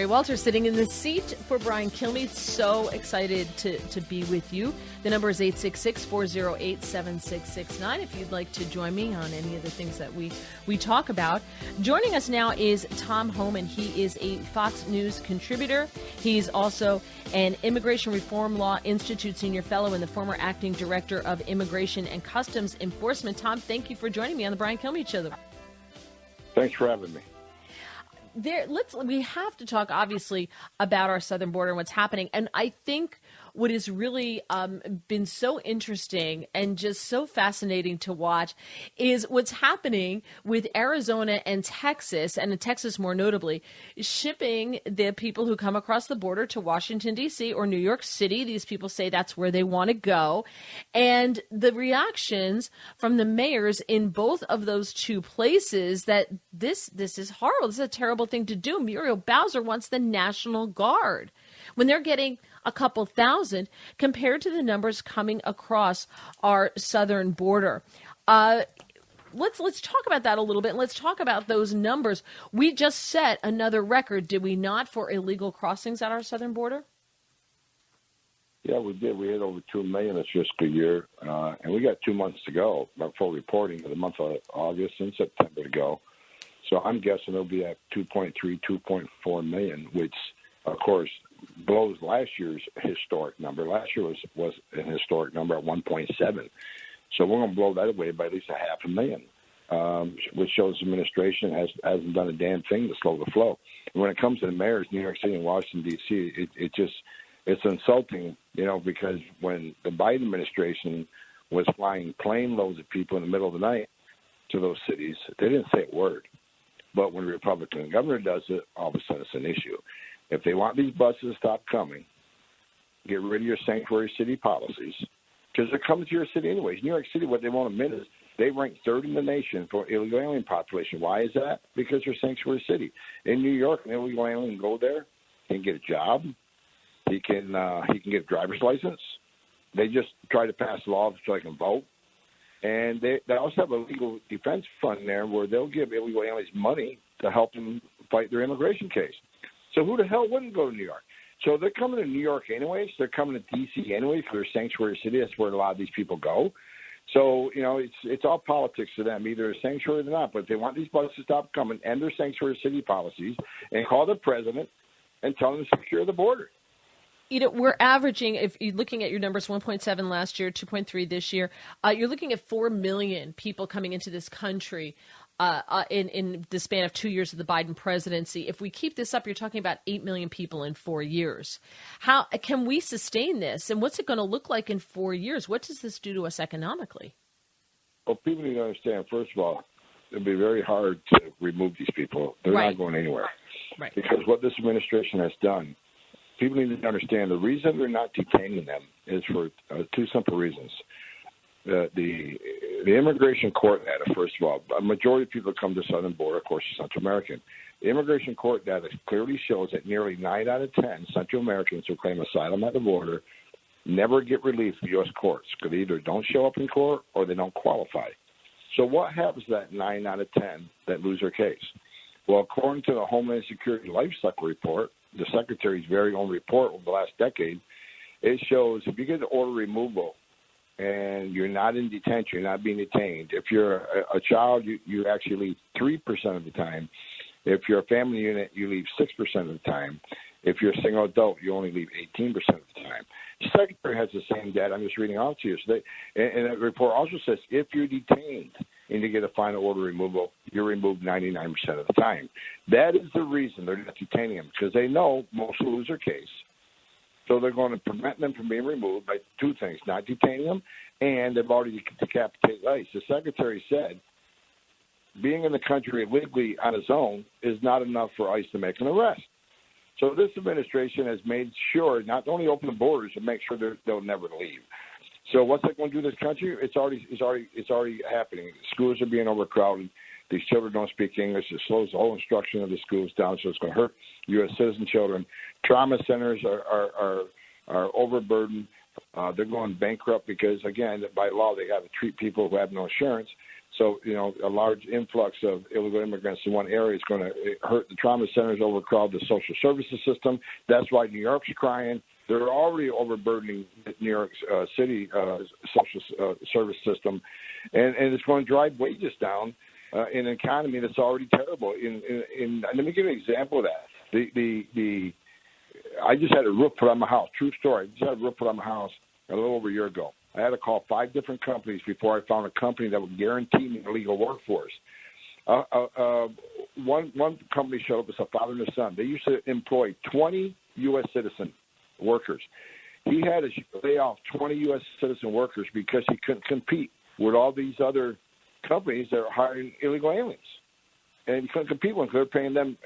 Mary Walter sitting in the seat for Brian Kilmeade. So excited to be with you. The number is 866-408-7669 if you'd like to join me on any of the things that we talk about. Joining us now is Tom Homan. He is a Fox News contributor. He's also an Immigration Reform Law Institute senior fellow and the former acting director of Immigration and Customs Enforcement. Tom, thank you for joining me on the Brian Kilmeade Show. Thanks for having me. We have to talk, obviously, about our southern border and what's happening. And I think what has really been so interesting and just so fascinating to watch is what's happening with Arizona and Texas more notably, shipping the people who come across the border to Washington, D.C. or New York City. These people say that's where they want to go. And the reactions from the mayors in both of those two places that this is horrible. This is a terrible thing to do. Muriel Bowser wants the National Guard when they're getting a couple thousand compared to the numbers coming across our southern border. Let's talk about that a little bit. And let's talk about those numbers. We just set another record, did we not, for illegal crossings at our southern border? Yeah, we did. We hit over 2 million this fiscal year, and we got 2 months to go before reporting, the month of August and September to go. So I'm guessing it'll be at 2.3, 2.4 million, which, of course, blows last year's historic number. Last year was an historic number at 1.7. So we're going to blow that away by at least 500,000, which shows the administration hasn't done a damn thing to slow the flow. And when it comes to the mayors, New York City and Washington, D.C., it's insulting, because when the Biden administration was flying plane loads of people in the middle of the night to those cities, they didn't say a word. But when a Republican governor does it, all of a sudden it's an issue. If they want these buses to stop coming, get rid of your sanctuary city policies, because they're coming to your city anyways. New York City, what they won't admit is they rank third in the nation for illegal alien population. Why is that? Because they're sanctuary city. In New York, an illegal alien can go there, he can get a job, he can get a driver's license. They just try to pass laws so they can vote. And they also have a legal defense fund there where they'll give illegal aliens money to help them fight their immigration case. So who the hell wouldn't go to New York? So they're coming to New York anyways. They're coming to D.C. anyways for their sanctuary city. That's where a lot of these people go. So, it's all politics to them, either a sanctuary or not. But if they want these buses to stop coming and their sanctuary city policies and call the president and tell them to secure the border. We're averaging, if you're looking at your numbers, 1.7 last year, 2.3 this year, you're looking at 4 million people coming into this country in the span of 2 years of the Biden presidency. If we keep this up, you're talking about 8 million people in 4 years. How can we sustain this? And what's it going to look like in 4 years? What does this do to us economically? Well, people need to understand, first of all, it'll be very hard to remove these people. They're not going anywhere. Right. Because what this administration has done, people need to understand the reason they're not detaining them is for two simple reasons. The immigration court data, first of all, a majority of people come to the southern border, of course, are Central American. The immigration court data clearly shows that nearly 9 out of 10 Central Americans who claim asylum at the border never get relief from U.S. courts because they either don't show up in court or they don't qualify. So what happens to that 9 out of 10 that lose their case? Well, according to the Homeland Security Life Cycle Report, the Secretary's very own report over the last decade, it shows if you get the order removal and you're not in detention, you're not being detained. If you're a child, you actually leave 3% of the time. If you're a family unit, you leave 6% of the time. If you're a single adult, you only leave 18% of the time. The Secretary has the same data. I'm just reading out to you. So and the report also says if you're detained and you get a final order removal, you're removed 99% of the time. That is the reason they're not detaining them, because they know most will lose their case. So they're going to prevent them from being removed by two things, not detaining them, and they've already decapitated ICE. The Secretary said being in the country illegally on its own is not enough for ICE to make an arrest. So this administration has made sure not only open the borders, but make sure they'll never leave. So what's that going to do to this country? It's already happening. Schools are being overcrowded. These children don't speak English. It slows the whole instruction of the schools down, so it's going to hurt U.S. citizen children. Trauma centers are overburdened. They're going bankrupt because, again, by law, they got to treat people who have no insurance. So, a large influx of illegal immigrants in one area is going to hurt the trauma centers, overcrowd the social services system. That's why New York's crying. They're already overburdening New York City social service system, and it's going to drive wages down in an economy that's already terrible. Let me give you an example of that. I just had a roof put on my house. True story. I just had a roof put on my house a little over a year ago. I had to call 5 different companies before I found a company that would guarantee me a legal workforce. One company showed up as a father and a son. They used to employ 20 U.S. citizen workers. He had to lay off 20 U.S. citizen workers because he couldn't compete with all these other companies that are hiring illegal aliens. And he couldn't compete with them because they're paying them,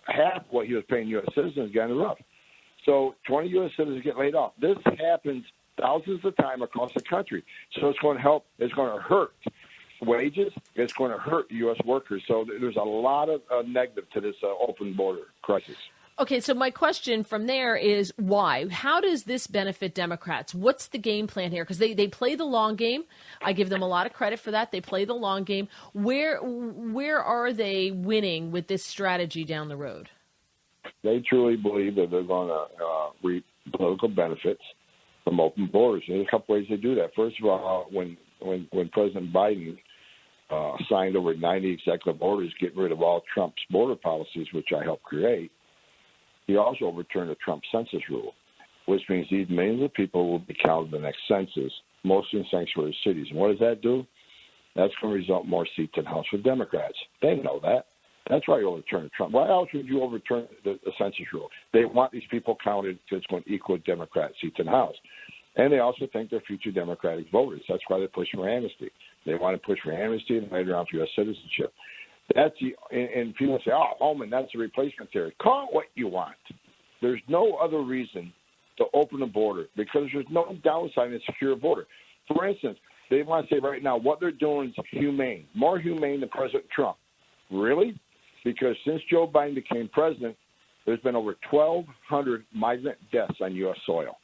half what he was paying U.S. citizens getting the rough. So 20 U.S. citizens get laid off. This happens thousands of times across the country. So it's going to help. It's going to hurt wages. It's going to hurt U.S. workers. So there's a lot of negative to this open border crisis. Okay, so my question from there is why? How does this benefit Democrats? What's the game plan here? Because they play the long game. I give them a lot of credit for that. They play the long game. Where are they winning with this strategy down the road? They truly believe that they're going to reap political benefits from open borders. And there's a couple ways they do that. First of all, when President Biden signed over 90 executive orders getting rid of all Trump's border policies, which I helped create, he also overturned the Trump census rule, which means these millions of people will be counted in the next census, mostly in sanctuary cities. And what does that do? That's going to result in more seats in the House for Democrats. They know that. That's why you overturn Trump. Why else would you overturn the census rule? They want these people counted because it's going to equal Democrat seats in the House. And they also think they're future Democratic voters. That's why they're pushing for amnesty. They want to push for amnesty and later on for U.S. citizenship. And people say, Homan, that's a replacement theory. Call it what you want. There's no other reason to open the border because there's no downside in a secure border. For instance, they want to say right now what they're doing is humane, more humane than President Trump. Really? Because since Joe Biden became president, there's been over 1,200 migrant deaths on U.S. soil.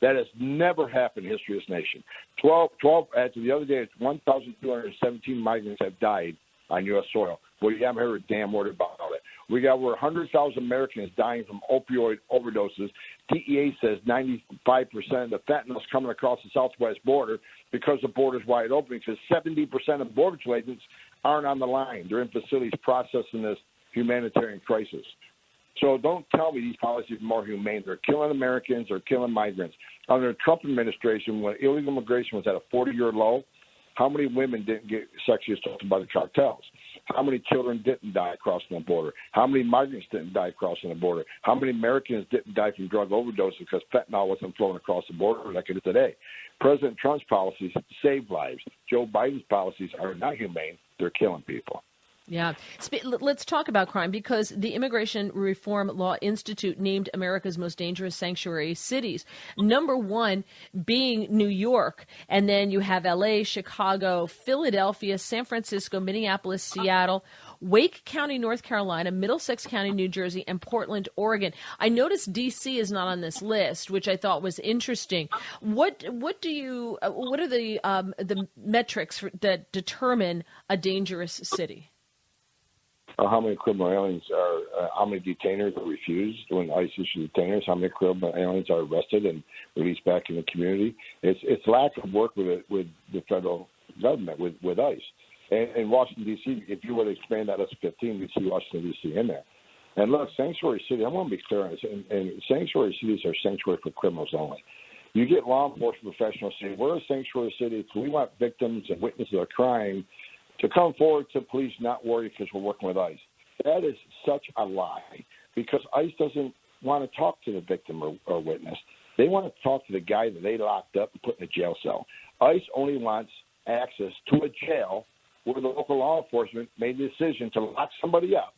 That has never happened in the history of this nation. 12 as of the other day, 1,217 migrants have died on U.S. soil. Well, you haven't heard a damn word about it. We got over 100,000 Americans dying from opioid overdoses. DEA says 95% of the fentanyl is coming across the southwest border because the border is wide open, because 70% of border agents aren't on the line. They're in facilities processing this humanitarian crisis. So don't tell me these policies are more humane. They're killing Americans. They're killing migrants. Under the Trump administration, when illegal immigration was at a 40-year low, how many women didn't get sexually assaulted by the cartels? How many children didn't die crossing the border? How many migrants didn't die crossing the border? How many Americans didn't die from drug overdoses because fentanyl wasn't flowing across the border like it is today? President Trump's policies save lives. Joe Biden's policies are not humane. They're killing people. Yeah. Let's talk about crime, because the Immigration Reform Law Institute named America's most dangerous sanctuary cities. Number one being New York. And then you have L.A., Chicago, Philadelphia, San Francisco, Minneapolis, Seattle, Wake County, North Carolina, Middlesex County, New Jersey, and Portland, Oregon. I noticed D.C. is not on this list, which I thought was interesting. What are the metrics that determine a dangerous city? How many criminal aliens how many detainers are refused when ICE issues detainers? How many criminal aliens are arrested and released back in the community? It's lack of work with the federal government, with ICE. And in Washington, D.C., if you were to expand that up to 15, you'd see Washington, D.C. in there. And look, sanctuary city, I want to be clear on this, and sanctuary cities are sanctuary for criminals only. You get law enforcement professionals saying, we're a sanctuary city, so we want victims and witnesses of crime to come forward to police, not worry because we're working with ICE. That is such a lie, because ICE doesn't want to talk to the victim or witness. They want to talk to the guy that they locked up and put in a jail cell. ICE only wants access to a jail where the local law enforcement made the decision to lock somebody up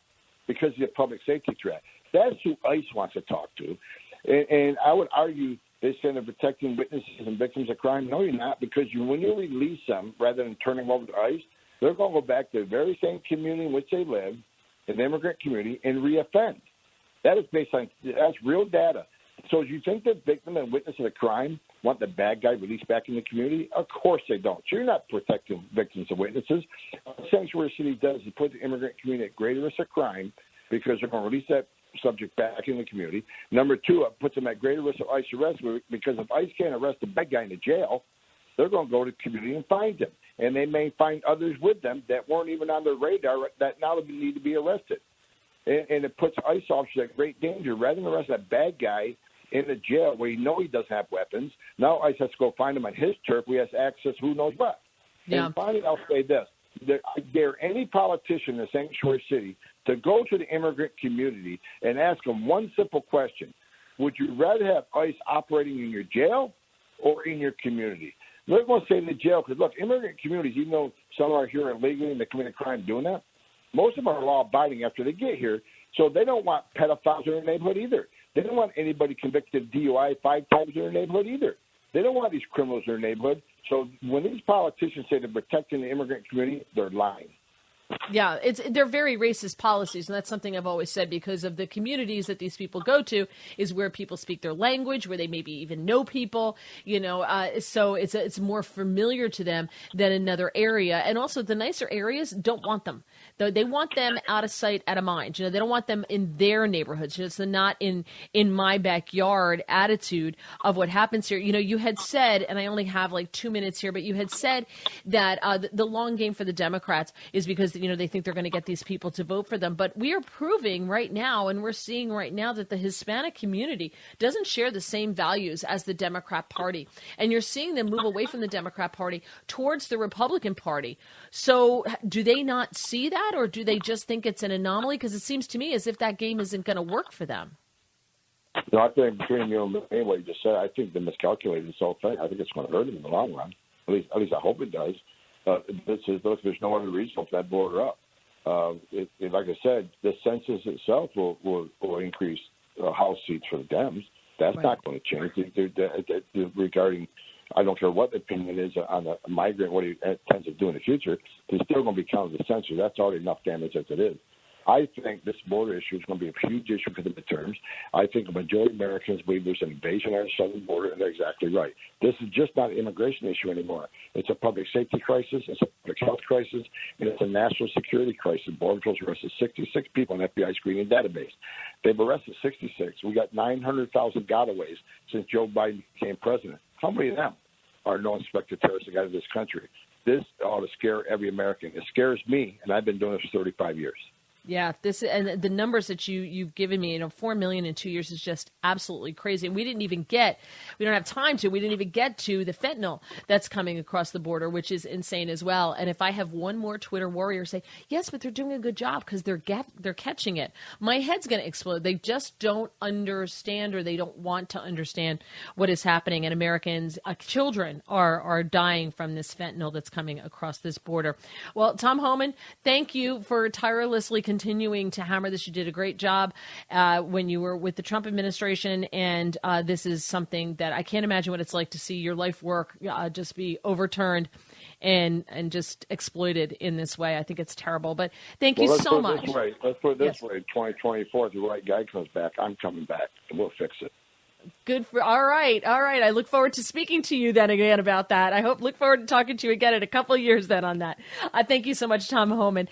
because of a public safety threat. That's who ICE wants to talk to. And I would argue they say they're protecting witnesses and victims of crime. No, you're not, because when you release them rather than turning them over to ICE, they're going to go back to the very same community in which they live, an immigrant community, and reoffend. That is based on that's real data. So do you think the victim and witness of the crime want the bad guy released back in the community? Of course they don't. So you're not protecting victims and witnesses. What Sanctuary City does is put the immigrant community at greater risk of crime because they're going to release that subject back in the community. Number two, it puts them at greater risk of ICE arrest because if ICE can't arrest the bad guy in the jail, they're going to go to the community and find him. And they may find others with them that weren't even on their radar that now need to be arrested. And it puts ICE officers at great danger. Rather than arrest that bad guy in the jail where you know he doesn't have weapons, now ICE has to go find him on his turf. We have access who knows what. Yeah. And finally, I'll say this. I dare any politician in Sanctuary City to go to the immigrant community and ask them one simple question. Would you rather have ICE operating in your jail or in your community? They're going to say in the jail because, look, immigrant communities, even though some are here illegally and they commit a crime doing that, most of them are law-abiding after they get here, so they don't want pedophiles in their neighborhood either. They don't want anybody convicted of DUI 5 times in their neighborhood either. They don't want these criminals in their neighborhood. So when these politicians say they're protecting the immigrant community, they're lying. Yeah, they're very racist policies, and that's something I've always said because of the communities that these people go to is where people speak their language, where they maybe even know people, so it's more familiar to them than another area. And also the nicer areas don't want them. They want them out of sight, out of mind. They don't want them in their neighborhoods. It's the not in my backyard attitude of what happens here. You had said, and I only have like 2 minutes here, but you had said that the long game for the Democrats is because they think they're going to get these people to vote for them. But we are proving right now, and we're seeing right now that the Hispanic community doesn't share the same values as the Democrat Party. And you're seeing them move away from the Democrat Party towards the Republican Party. So do they not see that, or do they just think it's an anomaly? Because it seems to me as if that game isn't going to work for them. No, I think between you and me, what you just said, I think they miscalculated this whole thing. I think it's going to hurt them in the long run. At least I hope it does. There's no other reason for that border up. Like I said, the census itself will increase House seats for the Dems. That's right. Not going to change. Regarding, I don't care what the opinion is on a migrant, what he intends to do in the future, he's still going to be counted as a census. That's already enough damage as it is. I think this border issue is going to be a huge issue for the midterms. I think a majority of Americans believe there's an invasion on our southern border, and they're exactly right. This is just not an immigration issue anymore. It's a public safety crisis, it's a public health crisis, and it's a national security crisis. Border Patrol's arrested 66 people in the FBI screening database. They've arrested 66. We got 900,000 gotaways since Joe Biden became president. How many of them are known suspected terrorists that got into this country? This ought to scare every American. It scares me, and I've been doing this for 35 years. Yeah, and the numbers that you've given me, 4 million in 2 years is just absolutely crazy. And we didn't even we don't have time to, we didn't even get to the fentanyl that's coming across the border, which is insane as well. And if I have one more Twitter warrior say, yes, but they're doing a good job because they're catching it, my head's going to explode. They just don't understand, or they don't want to understand what is happening. And Americans, children are dying from this fentanyl that's coming across this border. Well, Tom Homan, thank you for tirelessly continuing to hammer this. You did a great job when you were with the Trump administration, and this is something that I can't imagine what it's like to see your life work just be overturned and just exploited in this way. I think it's terrible, but thank you so much. Let's put it this way. 2024, if the right guy comes back, I'm coming back, and we'll fix it. All right. I look forward to speaking to you then again about that. Look forward to talking to you again in a couple of years then on that. Thank you so much, Tom Homan.